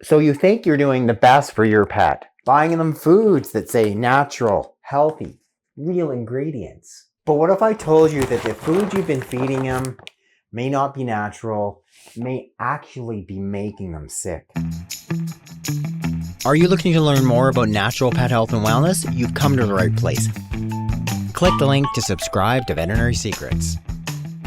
So you think you're doing the best for your pet, buying them foods that say natural, healthy, real ingredients. But what if I told you that the food you've been feeding them may not be natural, may actually be making them sick? Are you looking to learn more about natural pet health and wellness? You've come to the right place. Click the link to subscribe to Veterinary Secrets.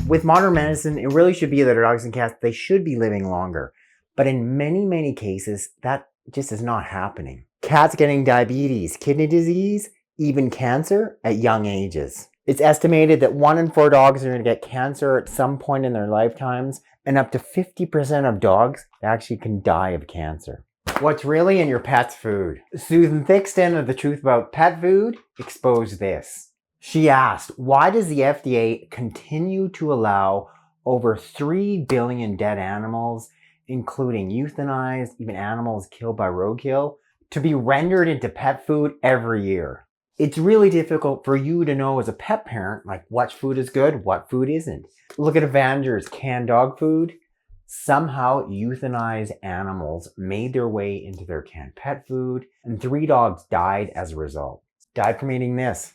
With modern medicine, it really should be that our dogs and cats, they should be living longer. But in many cases, that just is not happening. Cats getting diabetes, kidney disease, even cancer at young ages. It's estimated that 1 in 4 dogs are going to get cancer at some point in their lifetimes, and up to 50% of dogs actually can die of cancer. What's really in your pet's food? Susan Thixton of The Truth About Pet Food exposed this. She asked, why does the FDA continue to allow over 3 billion dead animals, including euthanized, even animals killed by roadkill, to be rendered into pet food every year? It's really difficult for you to know as a pet parent, like what food is good, what food isn't. Look at Avanger's canned dog food. Somehow euthanized animals made their way into their canned pet food, and 3 dogs died as a result. Died from eating this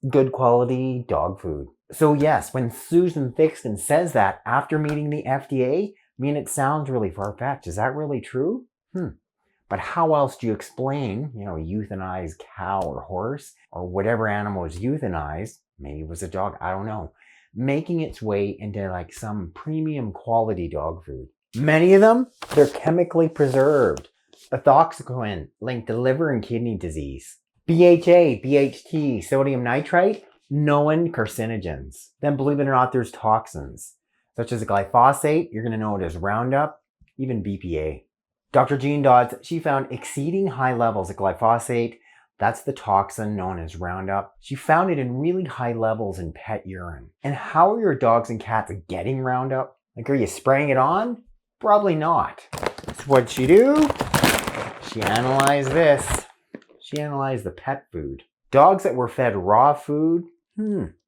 good quality dog food. So yes, when Susan Thixton says that after meeting the FDA, I mean, it sounds really far-fetched. Is that really true? But how else do you explain, a euthanized cow or horse or whatever animal is euthanized, maybe it was a dog, I don't know, making its way into like some premium quality dog food? Many of them, they're chemically preserved. Ethoxyquin linked to liver and kidney disease. BHA, BHT, sodium nitrite, known carcinogens. Then believe it or not, there's toxins, such as glyphosate, you're going to know it as Roundup, even BPA. Dr. Jean Dodds, she found exceeding high levels of glyphosate, that's the toxin known as Roundup. She found it in really high levels in pet urine. And how are your dogs and cats getting Roundup? Like, are you spraying it on? Probably not. So what'd she do? She analyzed this. She analyzed the pet food. Dogs that were fed raw food,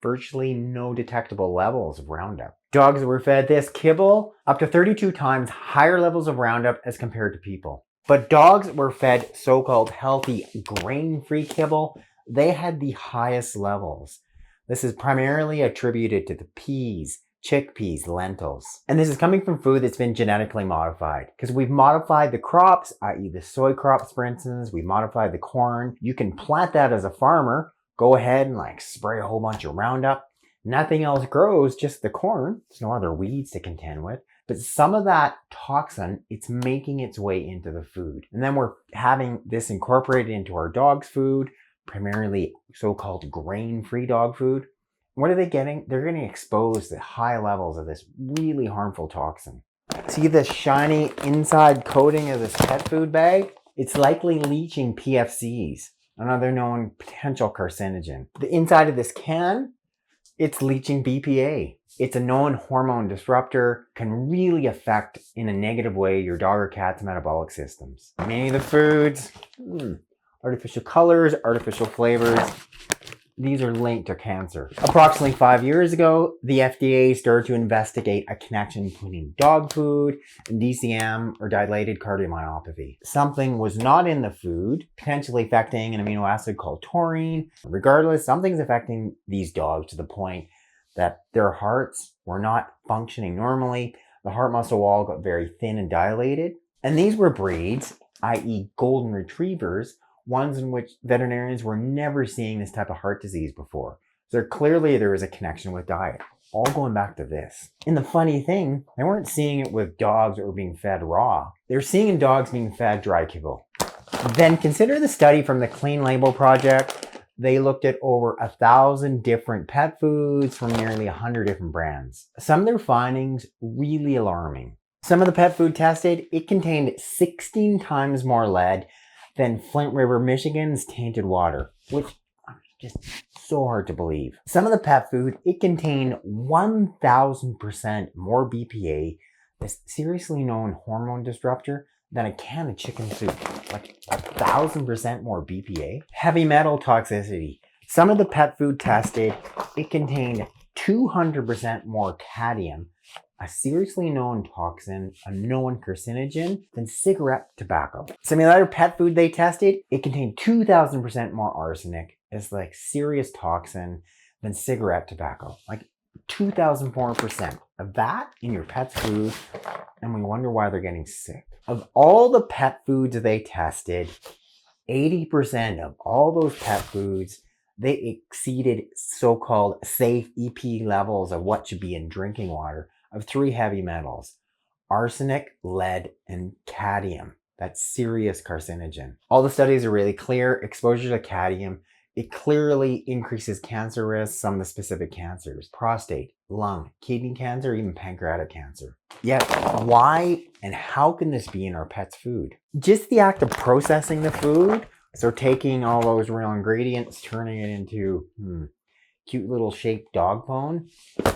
virtually no detectable levels of Roundup. Dogs that were fed this kibble, up to 32 times higher levels of Roundup as compared to people. But dogs that were fed so-called healthy grain-free kibble, they had the highest levels. This is primarily attributed to the peas, chickpeas, lentils. And this is coming from food that's been genetically modified, because we've modified the crops, i.e. the soy crops, for instance. We modified the corn. You can plant that as a farmer, go ahead and spray a whole bunch of Roundup. Nothing else grows, just the corn. There's no other weeds to contend with. But some of that toxin, it's making its way into the food. And then we're having this incorporated into our dog's food, primarily so-called grain-free dog food. What are they getting? They're getting exposed to high levels of this really harmful toxin. See this shiny inside coating of this pet food bag? It's likely leaching PFCs, another known potential carcinogen. The inside of this can, it's leaching BPA. It's a known hormone disruptor, can really affect in a negative way your dog or cat's metabolic systems. Many of the foods, artificial colors, artificial flavors, these are linked to cancer. Approximately 5 years ago, the FDA started to investigate a connection between dog food and DCM, or dilated cardiomyopathy. Something was not in the food, potentially affecting an amino acid called taurine. Regardless, something's affecting these dogs to the point that their hearts were not functioning normally. The heart muscle wall got very thin and dilated. And these were breeds, i.e. golden retrievers, ones in which veterinarians were never seeing this type of heart disease before. So clearly there is a connection with diet, all going back to this. And the funny thing, they weren't seeing it with dogs that were being fed raw. They're seeing in dogs being fed dry kibble. Then consider the study from the Clean Label Project. They looked at over 1,000 different pet foods from nearly 100 different brands. Some of their findings really alarming. Some of the pet food tested, it contained 16 times more lead than Flint River, Michigan's tainted water, which is just so hard to believe. Some of the pet food, it contained 1,000% more BPA, this seriously known hormone disruptor, than a can of chicken soup. Like 1,000% more BPA. Heavy metal toxicity. Some of the pet food tested, it contained 200% more cadmium a seriously known toxin, a known carcinogen than cigarette tobacco. Some of the other pet food they tested, it contained 2,000% more arsenic as like serious toxin than cigarette tobacco. Like 2,000% of that in your pet's food, and we wonder why they're getting sick. Of all the pet foods they tested, 80% of all those pet foods, they exceeded so-called safe EP levels of what should be in drinking water of 3 heavy metals: arsenic, lead, and cadmium. That's serious carcinogen. All the studies are really clear. Exposure to cadmium, it clearly increases cancer risk, some of the specific cancers: prostate, lung, kidney cancer, even pancreatic cancer. Yet, why and how can this be in our pet's food? Just the act of processing the food, so taking all those real ingredients, turning it into cute little shaped dog bone.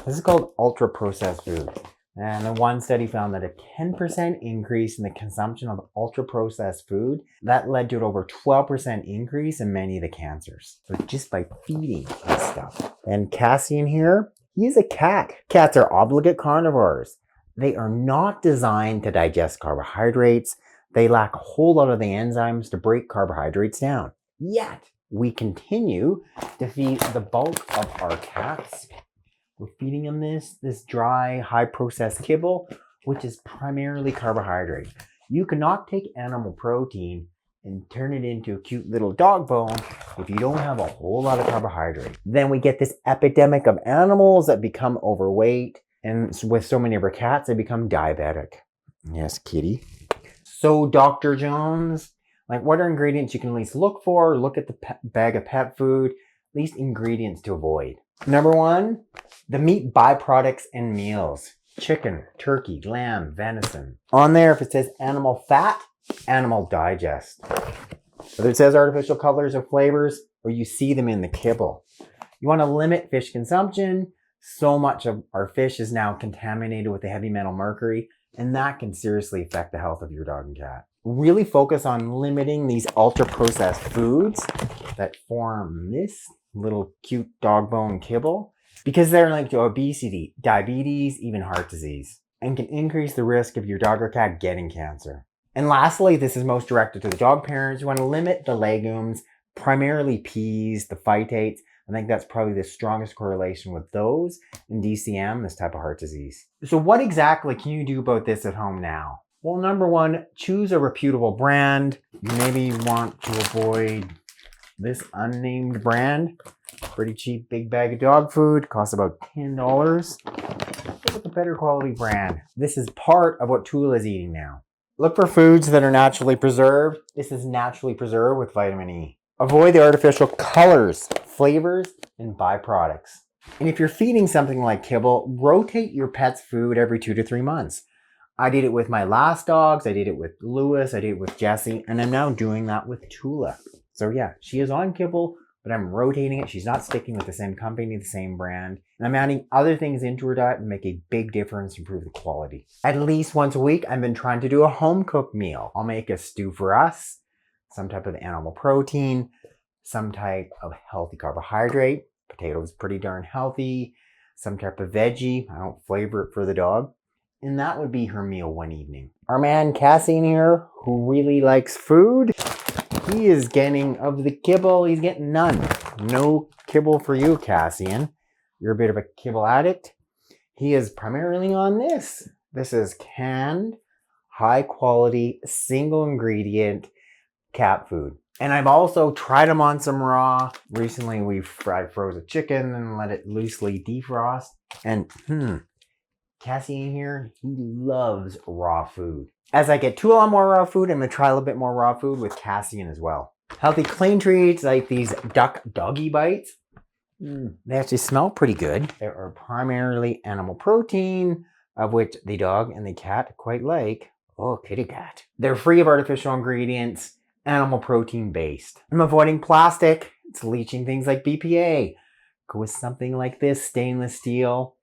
This is called ultra processed food. And the one study found that a 10% increase in the consumption of ultra processed food, that led to an over 12% increase in many of the cancers. So just by feeding this stuff. And Cassian here, he's a cat. Cats are obligate carnivores. They are not designed to digest carbohydrates. They lack a whole lot of the enzymes to break carbohydrates down. Yet, we continue to feed the bulk of our cats. We're feeding them this dry, high processed kibble, which is primarily carbohydrate. You cannot take animal protein and turn it into a cute little dog bone if you don't have a whole lot of carbohydrate. Then we get this epidemic of animals that become overweight, and with so many of our cats, they become diabetic. Yes, kitty. So, Dr. Jones, like, what are ingredients you can at least look for? Look at the bag of pet food, at least ingredients to avoid. Number 1, the meat byproducts in meals: chicken, turkey, lamb, venison. On there, if it says animal fat, animal digest. Whether it says artificial colors or flavors, or you see them in the kibble. You want to limit fish consumption. So much of our fish is now contaminated with the heavy metal mercury, and that can seriously affect the health of your dog and cat. Really focus on limiting these ultra-processed foods that form this little cute dog bone kibble, because they're linked to obesity, diabetes, even heart disease, and can increase the risk of your dog or cat getting cancer. And lastly, this is most directed to the dog parents. You want to limit the legumes, primarily peas, the phytates. I think that's probably the strongest correlation with those and DCM, this type of heart disease. So what exactly can you do about this at home now? Well, number 1, choose a reputable brand. You maybe want to avoid this unnamed brand. Pretty cheap big bag of dog food, costs about $10. Look at the better quality brand. This is part of what Tula is eating now. Look for foods that are naturally preserved. This is naturally preserved with vitamin E. Avoid the artificial colors, flavors, and byproducts. And if you're feeding something like kibble, rotate your pet's food every 2 to 3 months. I did it with my last dogs, I did it with Lewis, I did it with Jessie, and I'm now doing that with Tula. So yeah, she is on kibble, but I'm rotating it. She's not sticking with the same company, the same brand. And I'm adding other things into her diet and make a big difference, improve the quality. At least once a week, I've been trying to do a home cooked meal. I'll make a stew for us, some type of animal protein, some type of healthy carbohydrate. Potatoes pretty darn healthy. Some type of veggie. I don't flavor it for the dog. And that would be her meal one evening. Our man Cassian here, who really likes food, he is getting of the kibble. He's getting none. No kibble for you, Cassian. You're a bit of a kibble addict. He is primarily on this. This is canned, high quality, single ingredient cat food. And I've also tried them on some raw. Recently, we froze a chicken and let it loosely defrost. And Cassian here, he loves raw food. As I get to a lot more raw food, I'm going to try a little bit more raw food with Cassian as well. Healthy clean treats like these duck doggy bites. They actually smell pretty good. They are primarily animal protein, of which the dog and the cat quite like. Oh, kitty cat. They're free of artificial ingredients, animal protein based. I'm avoiding plastic. It's leaching things like BPA. Go with something like this, stainless steel.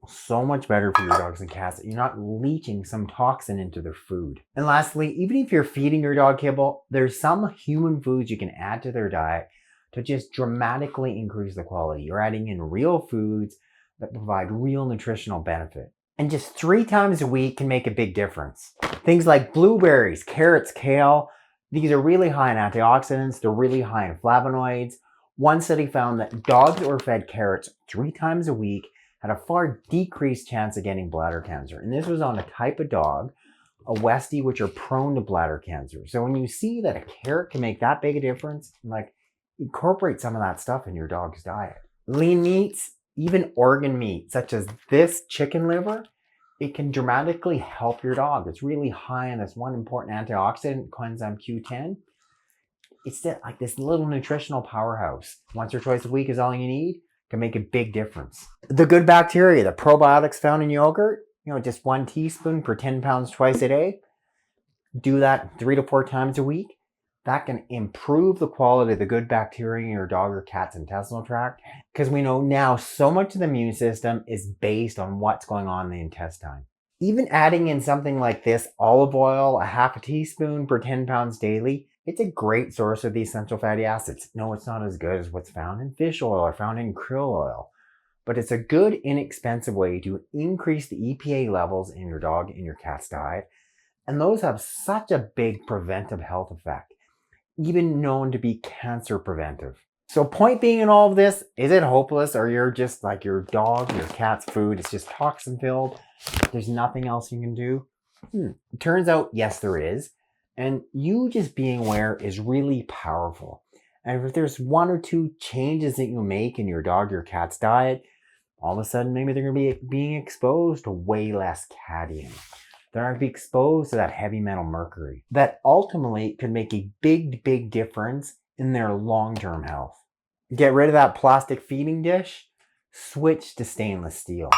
So much better for your dogs and cats. You're not leaching some toxin into their food. And lastly, even if you're feeding your dog kibble, there's some human foods you can add to their diet to just dramatically increase the quality. You're adding in real foods that provide real nutritional benefit. And just 3 times a week can make a big difference. Things like blueberries, carrots, kale, these are really high in antioxidants, they're really high in flavonoids. One study found that dogs that were fed carrots 3 times a week had a far decreased chance of getting bladder cancer. And this was on a type of dog, a Westie, which are prone to bladder cancer. So when you see that a carrot can make that big a difference, like, incorporate some of that stuff in your dog's diet. Lean meats, even organ meat, such as this chicken liver, it can dramatically help your dog. It's really high in this one important antioxidant, coenzyme Q10. It's like this little nutritional powerhouse. Once or twice a week is all you need, can make a big difference. The good bacteria, the probiotics found in yogurt, just 1 teaspoon per 10 pounds twice a day. Do that 3 to 4 times a week. That can improve the quality of the good bacteria in your dog or cat's intestinal tract, because we know now so much of the immune system is based on what's going on in the intestine. Even adding in something like this, olive oil, a half a teaspoon per 10 pounds daily, it's a great source of the essential fatty acids. No, it's not as good as what's found in fish oil or found in krill oil, but it's a good, inexpensive way to increase the EPA levels in your dog and your cat's diet. And those have such a big preventive health effect, even known to be cancer preventive. So point being in all of this, is it hopeless, or you're just like your dog, your cat's food, it's just toxin filled, there's nothing else you can do? It turns out, yes, there is. And you just being aware is really powerful. And if there's 1 or 2 changes that you make in your dog or your cat's diet, all of a sudden maybe they're going to be being exposed to way less cadmium. They're not going to be exposed to that heavy metal mercury. That ultimately could make a big, big difference in their long-term health. Get rid of that plastic feeding dish, switch to stainless steel.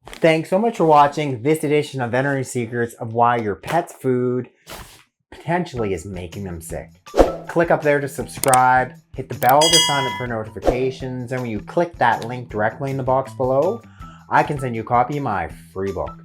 Thanks so much for watching this edition of Veterinary Secrets of why your pet's food potentially is making them sick. Click up there to subscribe, hit the bell to sign up for notifications, and when you click that link directly in the box below, I can send you a copy of my free book.